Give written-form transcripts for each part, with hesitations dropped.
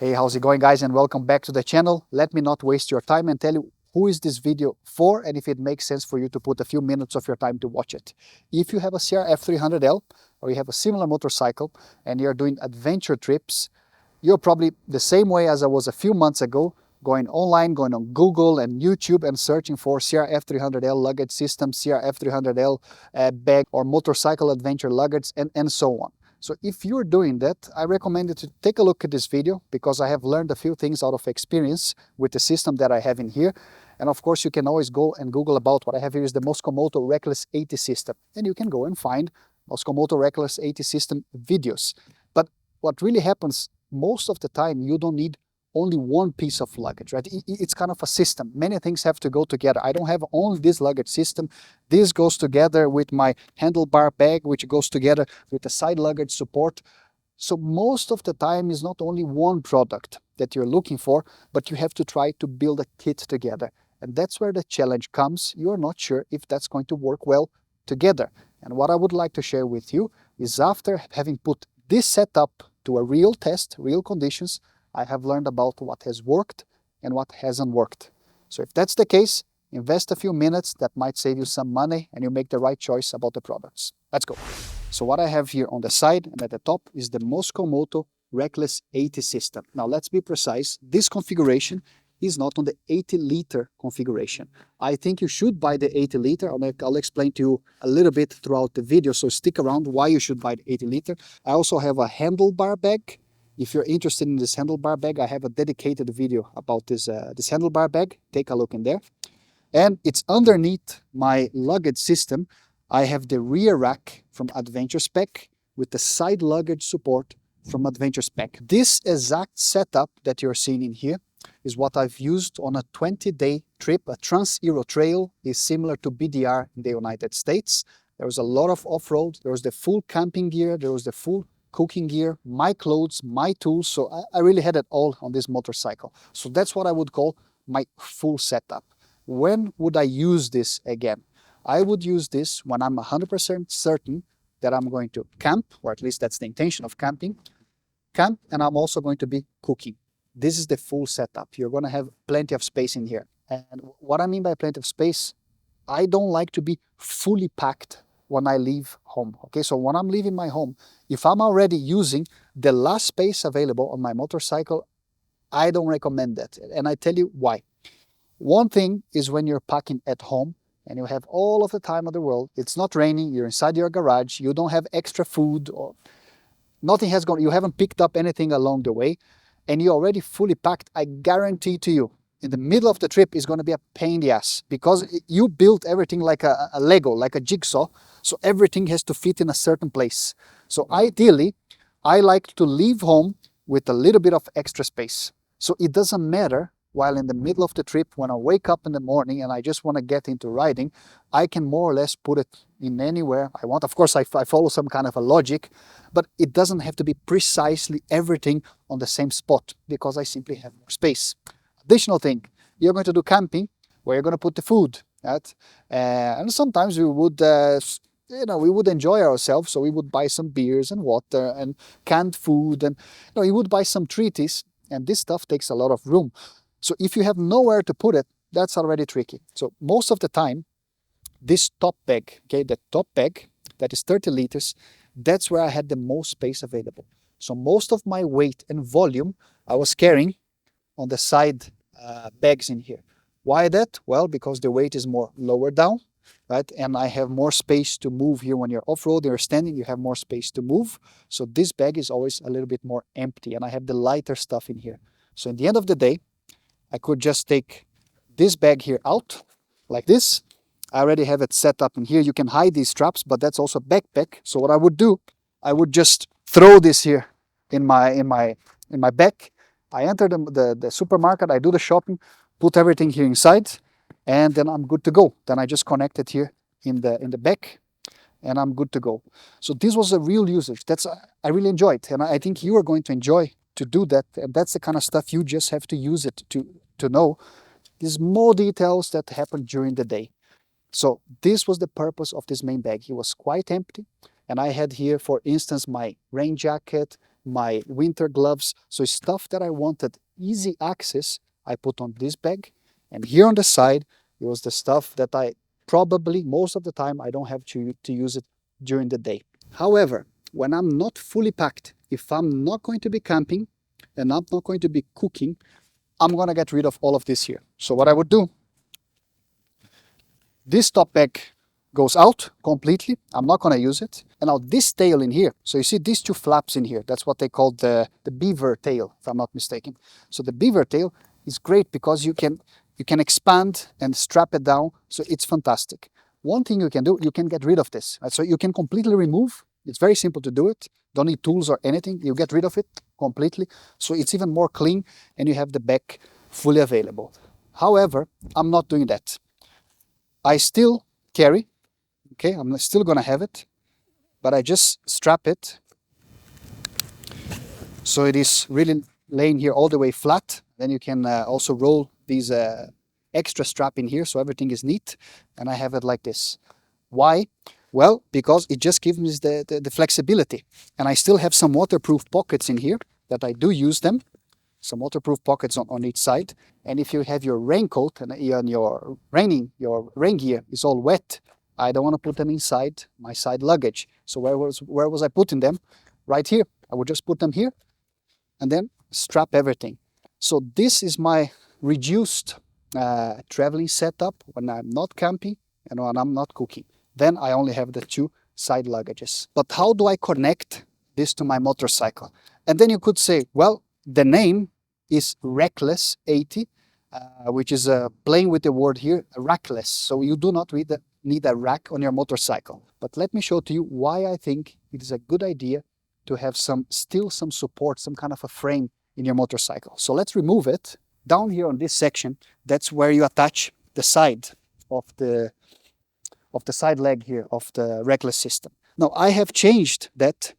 Hey, how's it going, guys, and welcome back to the channel. Let me not waste your time and tell you who is this video for and if it makes sense for you to put a few minutes of your time to watch it. If you have a CRF300L or you have a similar motorcycle and you're doing adventure trips, you're probably the same way as I was a few months ago, going online, going on Google and YouTube and searching for CRF300L luggage system, CRF300L bag or motorcycle adventure luggage and so on. So if you're doing that, I recommend you to take a look at this video because I have learned a few things out of experience with the system that I have in here. And of course, you can always go and Google about what I have here is the Moto Reckless 80 system. And you can go and find Moto Reckless 80 system videos. But what really happens most of the time, you don't need only one piece of luggage, right? It's kind of a system. Many things have to go together. I don't have only this luggage system. This goes together with my handlebar bag, which goes together with the side luggage support. So most of the time is not only one product that you're looking for, but you have to try to build a kit together. And that's where the challenge comes. You're not sure if that's going to work well together. And what I would like to share with you is after having put this setup to a real test, real conditions, I have learned about what has worked and what hasn't worked. So if that's the case, invest a few minutes, that might save you some money and you make the right choice about the products. Let's go. So what I have here on the side and at the top is the Moto Reckless 80 system. Now let's be precise, this configuration is not on the 80-liter configuration. I think you should buy the 80-liter. I'll explain to you a little bit throughout the video, so stick around why you should buy the 80-liter. I also have a handlebar bag. If you're interested in this handlebar bag, I have a dedicated video about this handlebar bag. Take a look in there. And it's underneath my luggage system. I have the rear rack from Adventure Spec with the side luggage support from Adventure Spec. This exact setup that you're seeing in here is what I've used on a 20-day trip. A Trans-Euro Trail is similar to BDR in the United States. There was a lot of off-road. There was the full camping gear. There was the full cooking gear, my clothes, my tools. So I really had it all on this motorcycle. So that's what I would call my full setup. When would I use this again? I would use this when I'm 100% certain that I'm going to camp, or at least that's the intention of camping, and I'm also going to be cooking. This is the full setup. You're going to have plenty of space in here. And what I mean by plenty of space, I don't like to be fully packed when I leave home. Okay, so when I'm leaving my home, if I'm already using the last space available on my motorcycle, I don't recommend that. And I tell you why. One thing is when you're packing at home and you have all of the time of the world, it's not raining, you're inside your garage, you don't have extra food or nothing has gone, you haven't picked up anything along the way and you're already fully packed. I guarantee to you, in the middle of the trip is going to be a pain in the ass because you built everything like a Lego, like a jigsaw. So everything has to fit in a certain place. So ideally, I like to leave home with a little bit of extra space. So it doesn't matter while in the middle of the trip, when I wake up in the morning and I just want to get into riding, I can more or less put it in anywhere I want. Of course, I follow some kind of a logic, but it doesn't have to be precisely everything on the same spot because I simply have more space. Additional thing, you're going to do camping where you're going to put the food, right? And sometimes we would, we would enjoy ourselves. So we would buy some beers and water and canned food, and you would buy some treaties, and this stuff takes a lot of room. So if you have nowhere to put it, that's already tricky. So most of the time, this top bag, okay, the top bag that is 30 liters, that's where I had the most space available. So most of my weight and volume I was carrying on the side bags in here. Why that? Well, because the weight is more lower down, right? And I have more space to move here when you're off-road, you're standing, you have more space to move. So this bag is always a little bit more empty and I have the lighter stuff in here. So in the end of the day, I could just take this bag here out like this. I already have it set up in here. You can hide these straps, but that's also a backpack. So what I would do, I would just throw this here in my bag. I enter the supermarket, I do the shopping, put everything here inside, and then I'm good to go. Then I just connect it here in the back, and I'm good to go. So this was a real usage. I really enjoyed, and I think you are going to enjoy to do that. And that's the kind of stuff you just have to use it to know. There's more details that happen during the day. So this was the purpose of this main bag. It was quite empty, and I had here, for instance, my rain jacket, my winter gloves. So stuff that I wanted easy access, I put on this bag. And here on the side, it was the stuff that I probably, most of the time, I don't have to use it during the day. However, when I'm not fully packed, if I'm not going to be camping and I'm not going to be cooking, I'm going to get rid of all of this here. So what I would do, this top bag goes out completely. I'm not going to use it. And now this tail in here, so you see these two flaps in here, that's what they call the beaver tail, if I'm not mistaken. So the beaver tail is great because you can expand and strap it down, so it's fantastic. One thing you can do, you can get rid of this. So you can completely remove. It's very simple to do it. Don't need tools or anything. You get rid of it completely. So it's even more clean and you have the back fully available. However, I'm not doing that. I still carry, okay, I'm still gonna have it, but I just strap it so it is really laying here all the way flat. Then you can also roll these extra strap in here so everything is neat, and I have it like this. Why? Well, because it just gives me the flexibility, and I still have some waterproof pockets in here that I do use them. Some waterproof pockets on each side. And if you have your raincoat and your rain gear is all wet, I don't want to put them inside my side luggage. So where was I putting them? Right here. I would just put them here and then strap everything. So this is my reduced traveling setup when I'm not camping and when I'm not cooking. Then I only have the two side luggages. But how do I connect this to my motorcycle? And then you could say, well, the name is Reckless 80, which is playing with the word here, rackless. So you do not need a rack on your motorcycle. But let me show to you why I think it is a good idea to have still some support, some kind of a frame in your motorcycle. So let's remove it. Down here on this section, that's where you attach the side of the side leg here of the Reckless system. Now I have changed that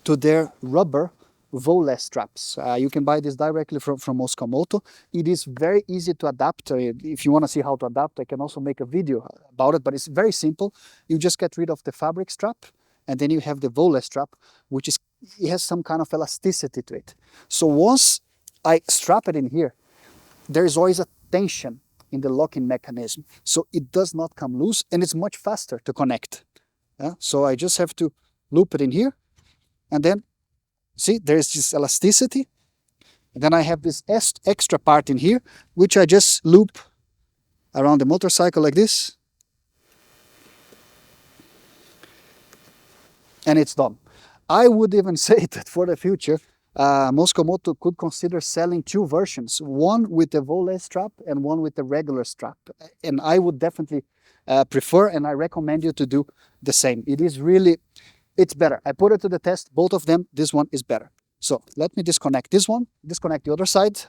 to their rubber V-less straps. You can buy this directly from Mosko Moto. It is very easy to adapt. If you want to see how to adapt, I can also make a video about it, but it's very simple. You just get rid of the fabric strap, and then you have the V-less strap, it has some kind of elasticity to it. So once I strap it in here, there is always a tension in the locking mechanism, so it does not come loose, and it's much faster to connect. So I just have to loop it in here, and then see, there's this elasticity. And then I have this extra part in here, which I just loop around the motorcycle like this. And it's done. I would even say that for the future, Mosko Moto could consider selling two versions, one with the V-less strap and one with the regular strap. And I would definitely prefer, and I recommend you to do the same. It is really, it's better. I put it to the test, both of them, this one is better. So let me disconnect this one, disconnect the other side.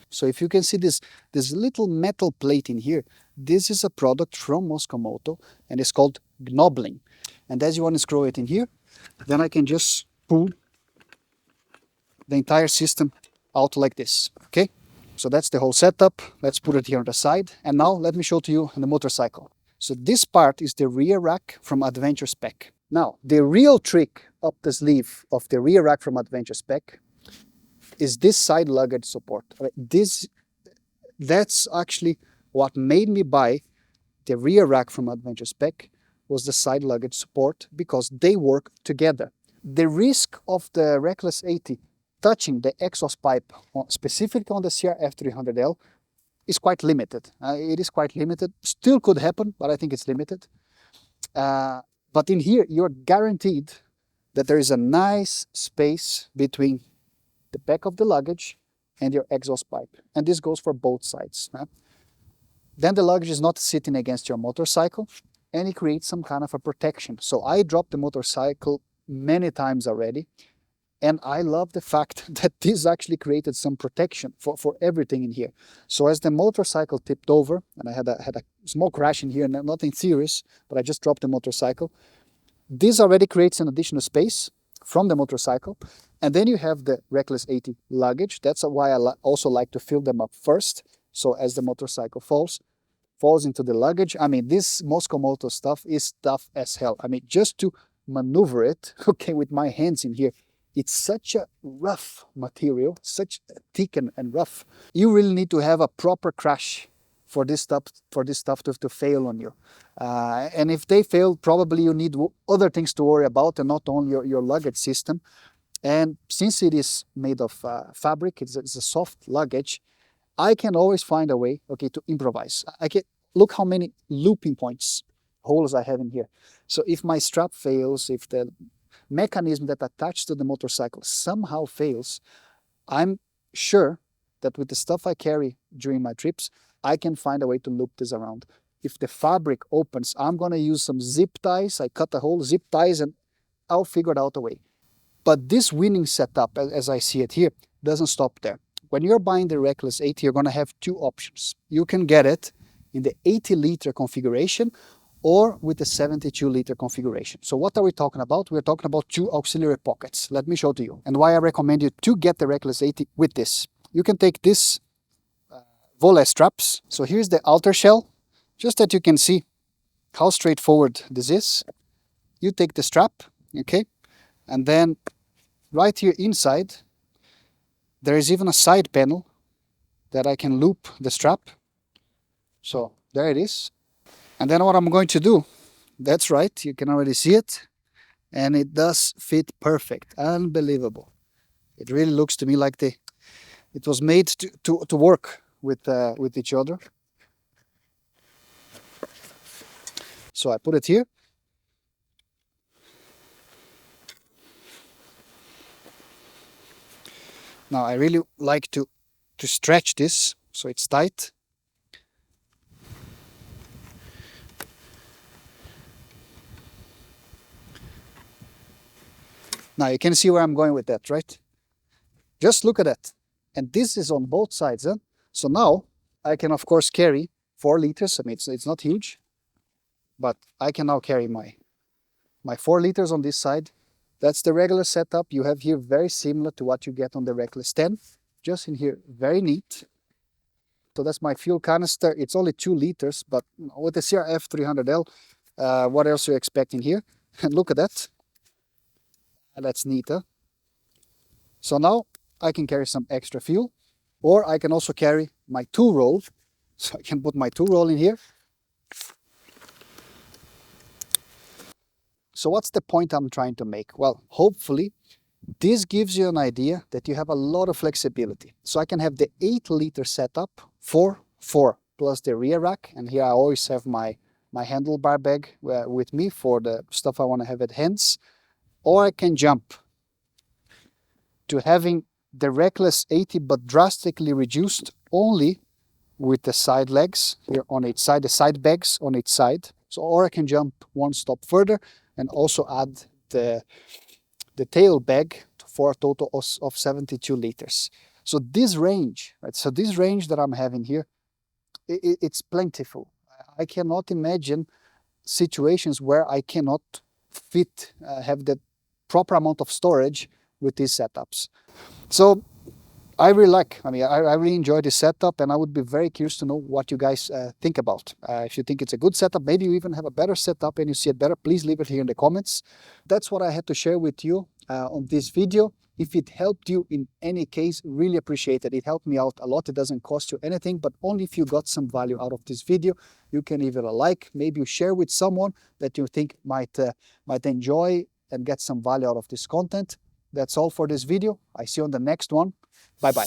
So if you can see this little metal plate in here, this is a product from Mosko Moto and it's called knobbling. And as you want to screw it in here, then I can just pull the entire system out like this, okay? So that's the whole setup. Let's put it here on the side. And now let me show to you on the motorcycle. So this part is the rear rack from Adventure Spec. Now, the real trick up the sleeve of the rear rack from Adventure Spec is this side luggage support. That's actually what made me buy the rear rack from Adventure Spec, was the side luggage support, because they work together. The risk of the Reckless 80 touching the exhaust pipe, specifically on the CRF300L, is quite limited. It is quite limited. Still could happen, but I think it's limited. But in here, you're guaranteed that there is a nice space between the back of the luggage and your exhaust pipe. And this goes for both sides. Then the luggage is not sitting against your motorcycle, and it creates some kind of a protection. So I dropped the motorcycle many times already, and I love the fact that this actually created some protection for everything in here. So as the motorcycle tipped over, and I had a small crash in here, nothing serious, but I just dropped the motorcycle, this already creates an additional space from the motorcycle. And then you have the Reckless 80 luggage. That's why I also like to fill them up first. So as the motorcycle falls, falls into the luggage. I mean, this Mosko Moto stuff is tough as hell. I mean, just to maneuver it, okay, with my hands in here, it's such a rough material, such thick and rough. You really need to have a proper crash for this stuff to fail on you. And if they fail, probably you need other things to worry about and not only your luggage system. And since it is made of fabric, it's a soft luggage, I can always find a way, okay, to improvise. I can look how many looping points, holes I have in here. So if my strap fails, if the mechanism that attaches to the motorcycle somehow fails, I'm sure that with the stuff I carry during my trips, I can find a way to loop this around. If the fabric opens, I'm going to use some zip ties. I cut a hole, zip ties, and I'll figure it out a way. But this winning setup, as I see it here, doesn't stop there. When you're buying the Reckless 80, you're going to have two options. You can get it in the 80-liter configuration or with the 72-liter configuration. So what are we talking about? We're talking about two auxiliary pockets. Let me show to you. And why I recommend you to get the Reckless 80 with this. You can take this volet straps. So here's the outer shell, just that you can see how straightforward this is. You take the strap, okay, and then right here inside, there is even a side panel that I can loop the strap. So there it is. And then what I'm going to do, that's right, you can already see it, and it does fit perfect, unbelievable. It really looks to me like it was made to work with each other. So I put it here. Now I really like to stretch this so it's tight. Now you can see where I'm going with that, right? Just look at that. And this is on both sides. Huh? So now I can of course carry 4 liters. I mean, it's not huge, but I can now carry my 4 liters on this side. That's the regular setup you have here, very similar to what you get on the Reckless 10. Just in here, very neat. So that's my fuel canister. It's only 2 liters, but with the CRF300L, what else are you expecting here? And look at that. That's neat, huh? So now I can carry some extra fuel, or I can also carry my 2-roll. So I can put my 2-roll in here. So what's the point I'm trying to make? Well, hopefully this gives you an idea that you have a lot of flexibility. So I can have the 8-liter setup, 4 plus the rear rack. And here I always have my handlebar bag with me for the stuff I want to have at hands. Or I can jump to having the Reckless 80 but drastically reduced only with the side legs here on each side, the side bags on each side. So, or I can jump one stop further and also add the tail bag for a total of 72 liters. So this range, right? So this range that I'm having here, it's plentiful. I cannot imagine situations where I cannot fit, have the proper amount of storage with these setups. So I really enjoy this setup, and I would be very curious to know what you guys think about. If you think it's a good setup, maybe you even have a better setup and you see it better, please leave it here in the comments. That's what I had to share with you on this video. If it helped you in any case, really appreciate it. It helped me out a lot. It doesn't cost you anything, but only if you got some value out of this video. You can leave it a like, maybe you share with someone that you think might enjoy and get some value out of this content. That's all for this video. I see you on the next one. Bye-bye.